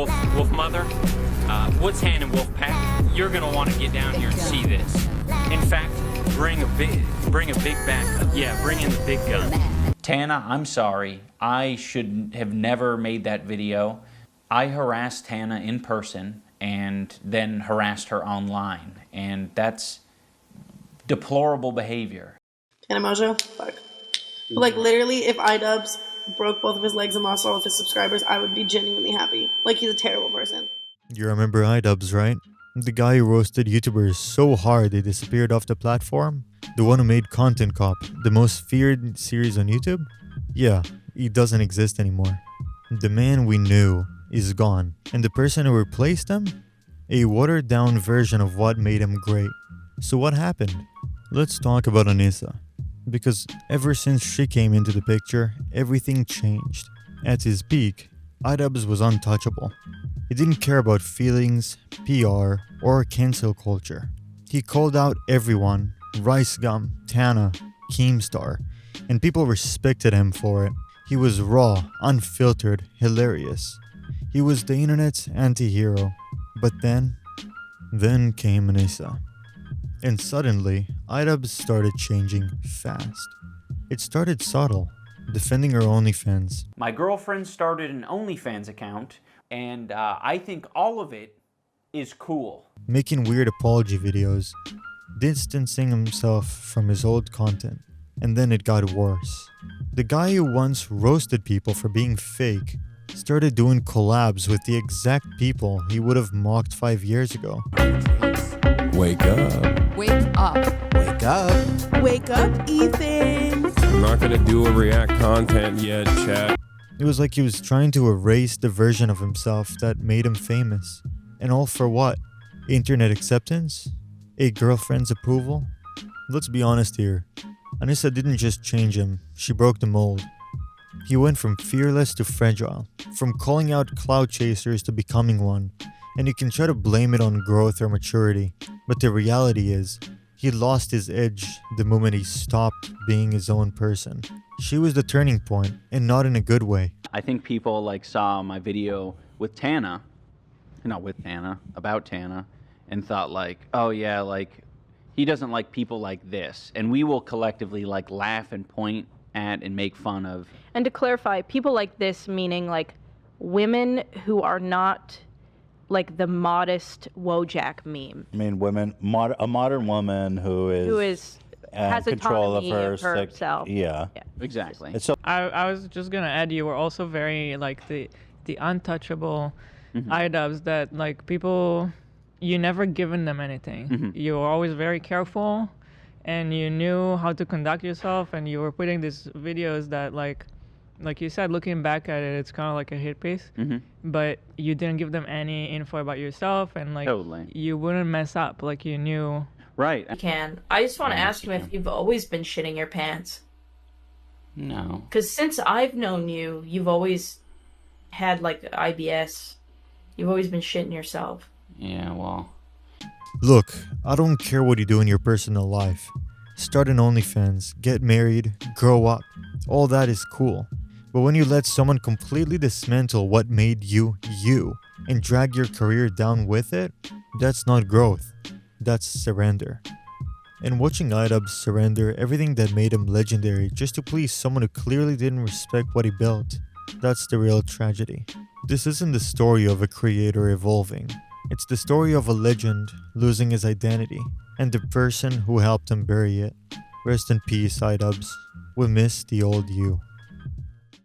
Wolf Mother, Woods Hand and Wolfpack, you're gonna want to get down here and see this. In fact, bring a big backup. Yeah, bring in the big gun. Tana, I'm sorry. I should have never made that video. I harassed Tana in person and then harassed her online, and that's deplorable behavior. Tana Mojo, fuck. Like, literally, if iDubbbz broke both of his legs and lost all of his subscribers, I would be genuinely happy. Like, he's a terrible person. You remember iDubbbz, right? The guy who roasted YouTubers so hard they disappeared off the platform? The one who made Content Cop, the most feared series on YouTube? Yeah, he doesn't exist anymore. The man we knew is gone, and the person who replaced him? A watered down version of what made him great. So what happened? Let's talk about Anisa. Because ever since she came into the picture, everything changed. At his peak, iDubbbz was untouchable. He didn't care about feelings, PR, or cancel culture. He called out everyone, Rice Gum, Tana, Keemstar, and people respected him for it. He was raw, unfiltered, hilarious. He was the internet's anti-hero. But then came Anisa. And suddenly, iDubbbz started changing fast. It started subtle, defending her OnlyFans. My girlfriend started an OnlyFans account, and I think all of it is cool. Making weird apology videos, distancing himself from his old content. And then it got worse. The guy who once roasted people for being fake started doing collabs with the exact people he would have mocked 5 years ago. Wake up. Wake up. Wake up. Wake up, Ethan. I'm not gonna do a react content yet, chat. It was like he was trying to erase the version of himself that made him famous. And all for what? Internet acceptance? A girlfriend's approval? Let's be honest here. Anisa didn't just change him, she broke the mold. He went from fearless to fragile, from calling out cloud chasers to becoming one. And you can try to blame it on growth or maturity, but the reality is, he lost his edge the moment he stopped being his own person. She was the turning point, and not in a good way. I think people like saw my video with Tana, not with Tana, about Tana, and thought like, oh yeah, like he doesn't like people like this, and we will collectively like laugh and point at and make fun of. And to clarify, people like this meaning like women who are not like the modest Wojak meme. I mean, women, a modern woman who is has control of autonomy herself. Yeah, exactly. So I was just gonna add, you were also very like the untouchable iDubbbz that like people, you never given them anything. You were always very careful, and you knew how to conduct yourself, and you were putting these videos that like you said, looking back at it, it's kind of like a hit piece, but you didn't give them any info about yourself, and like you wouldn't mess up, like you knew. Right. You can. I just want to ask you if you've always been shitting your pants. No. Because since I've known you, you've always had like IBS. You've always been shitting yourself. Yeah, well. Look, I don't care what you do in your personal life. Start an OnlyFans, get married, grow up. All that is cool. But when you let someone completely dismantle what made you, you, and drag your career down with it, that's not growth. That's surrender. And watching iDubbbz surrender everything that made him legendary just to please someone who clearly didn't respect what he built, that's the real tragedy. This isn't the story of a creator evolving. It's the story of a legend losing his identity, and the person who helped him bury it. Rest in peace, iDubbbz. We miss the old you.